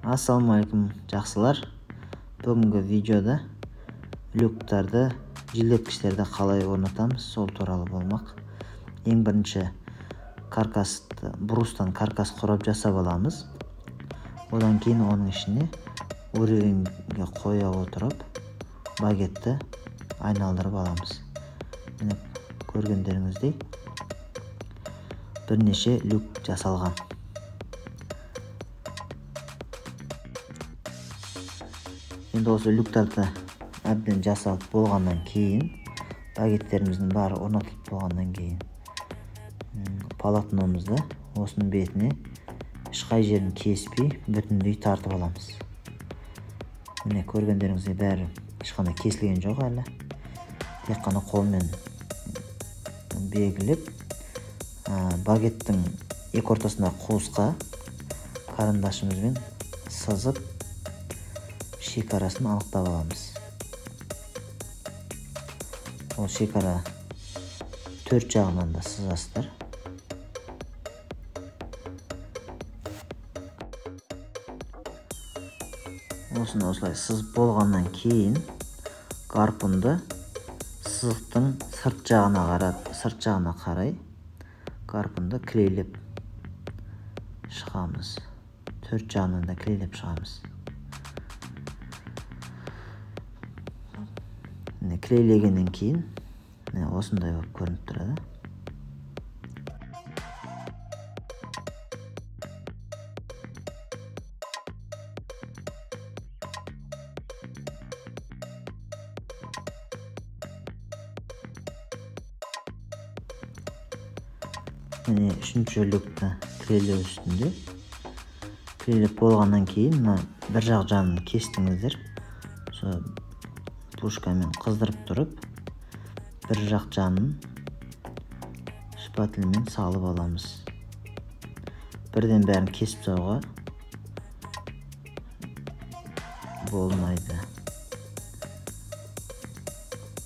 Assalamu alaikum жақсылар. Бүгінгі видеода люктарды желдеткіштерді қалай орнатамыз, сол туралы болмақ. Ең бірінші брустан каркас құрап жасап аламыз. Одан кейін оның ішіне уровеньге қоя отырып багетті айналдырып аламыз. Міне көргендеріңіздей бірнеше люк жасалған. Енді осы люктарды әбден жасалып болғаннан кейін, багеттеріміздің бары орнатылып болғаннан кейін, полотномызды осының бетіне ешқай жерін кеспей бүтіндей тартып аламыз. Міне көргендеріңіздей бәрі ешқандай кесілген жоқ әлі. Тек қана қолмен белгілеп, багеттің екі ортасында қуысқа карандашымызбен сызып шекарасын анықтап аламыз. Ол шекара төрт жағынан да сызасыздар. Осыны осылай сызып болғаннан кейін гарпунды сызықтың сырт жағына қарай гарпунды клейлеп шығамыз. Төрт жағынан да клейлеп шығамыз. Клейлегеннен кейін осындай болып көрініп тұрады. Міне үшінші люкті клейлеу үстінде. Клейлеп болғаннан кейін бір жақ жағын кестіңіздер. Сол пушкамен қыздырып тұрып, бір жақ жағын шпательмен салып аламыз. Бірден бәрін кесіп тастауға болмайды.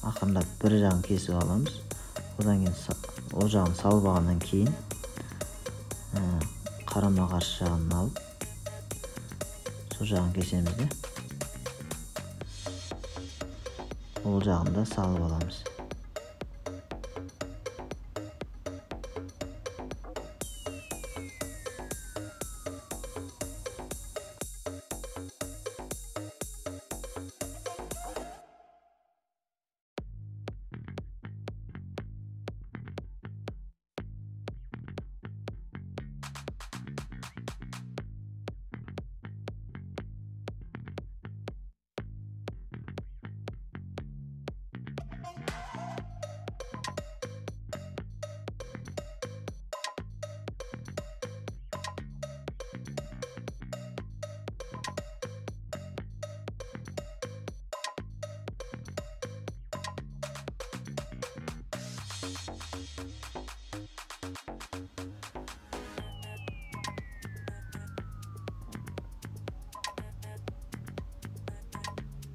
Ақырындап бір жағын кесіп аламыз. Одан кейін ол жағын салып алғаннан кейін қарама-қарсы жағын алып, сол жағын кесеміз де. Ол жағында салып аламыз.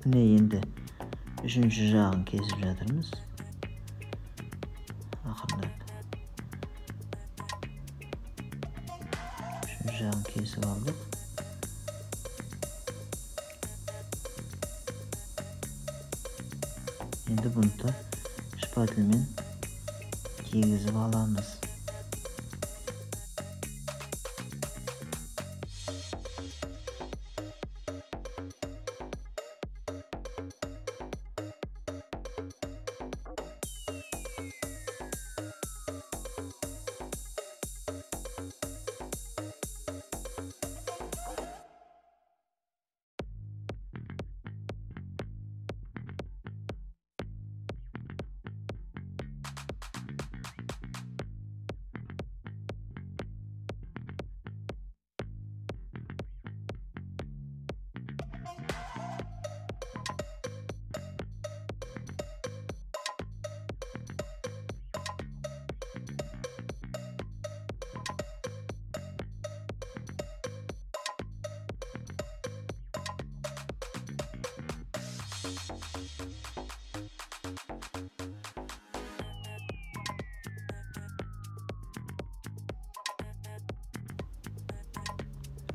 Міне енді үшінші жағын кесіп жатырмыз. Ақырындап үшінші жағын кесіп алдық. Енді бұны шпательмен кигізіп аламыз.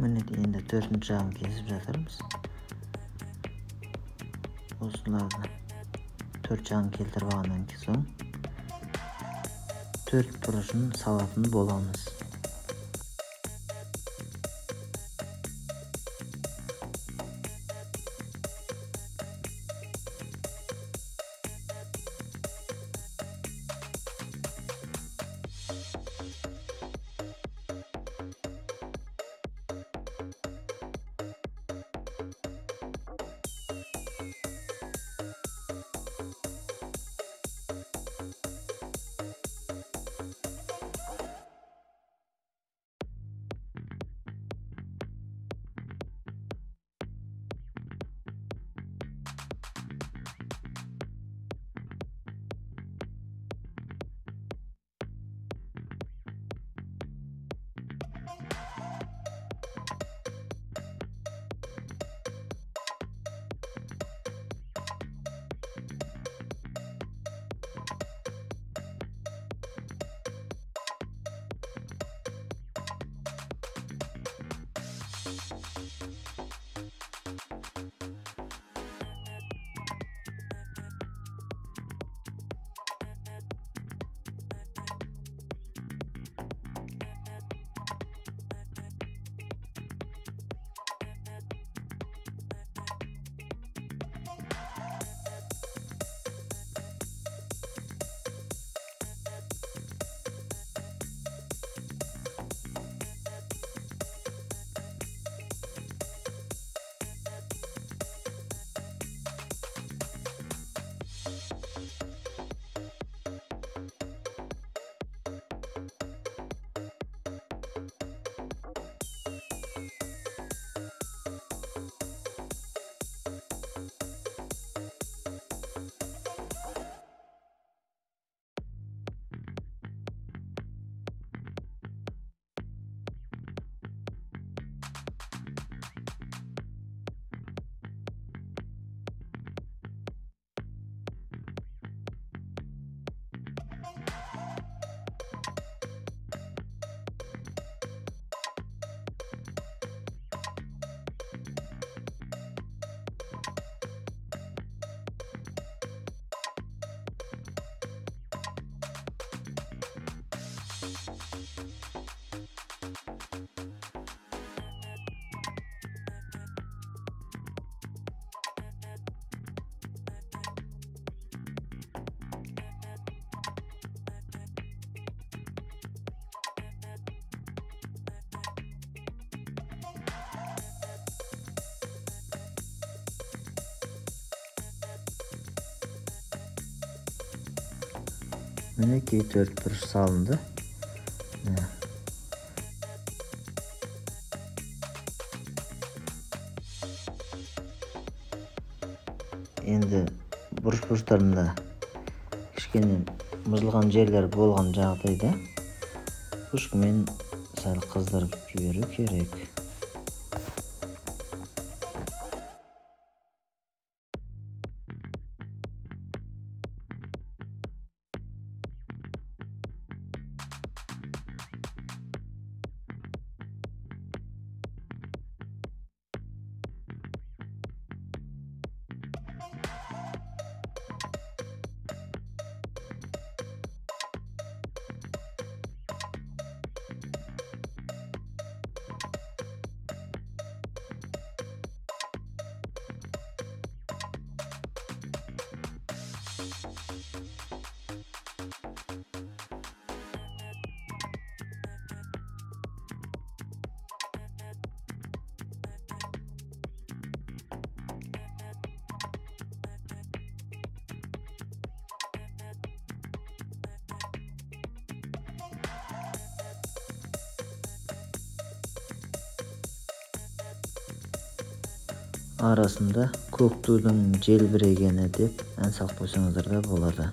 Mine endi 4-jagын kesip жатырмыз. Осыларды 4-жагын келтіріп алғаннан соң 4 бұрышын салатын боламыз. Мінекей 4 бұрыш салынды. Енді бұрыш-бұрыштарында кішкене мыжылған жерлер болған жағдайда пушкамен сәл қыздырып жіберу керек. Арасында көк тудың желбірегені деп ән салып қойсаңыздар да болады.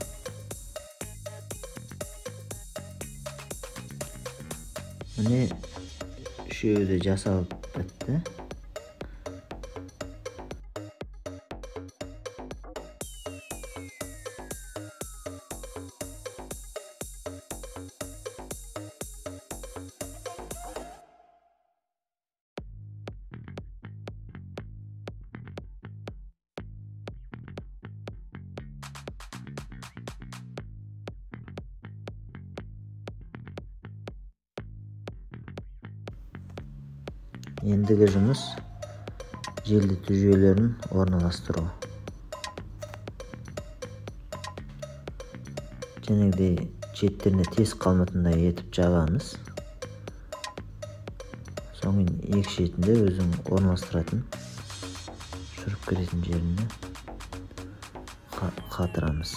Міне үшеуі де жасалып бітті. Ендігі жұмыс желдету жүйелерін орналастыру. Жәнегідей шеттеріне тез қалматындай етіп жабамыз. Соңын екі шетінде өзің орналастыратын жүріп керетін жеріне қатырамыз.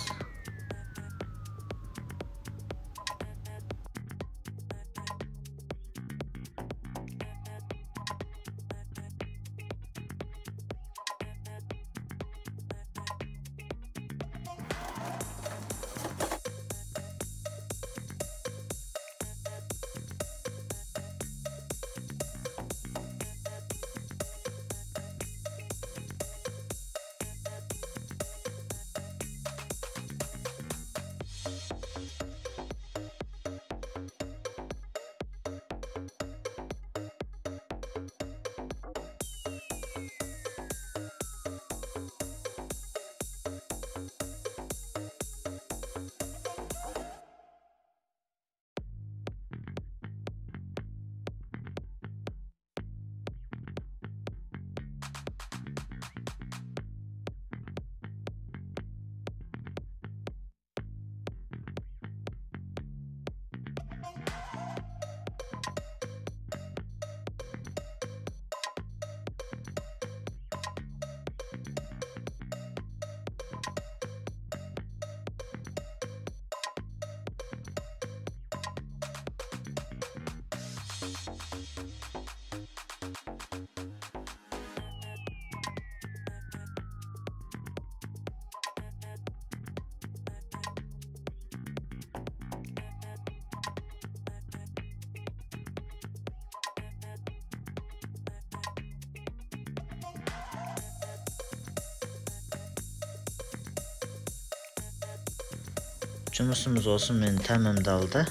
Жұмысымыз осымен тәмамдалды.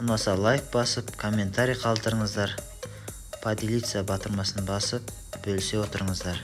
Ұнаса лайк басып, комментарий қалдырыңыздар. Поделиться батырмасын басып, бөлісе отырыңыздар.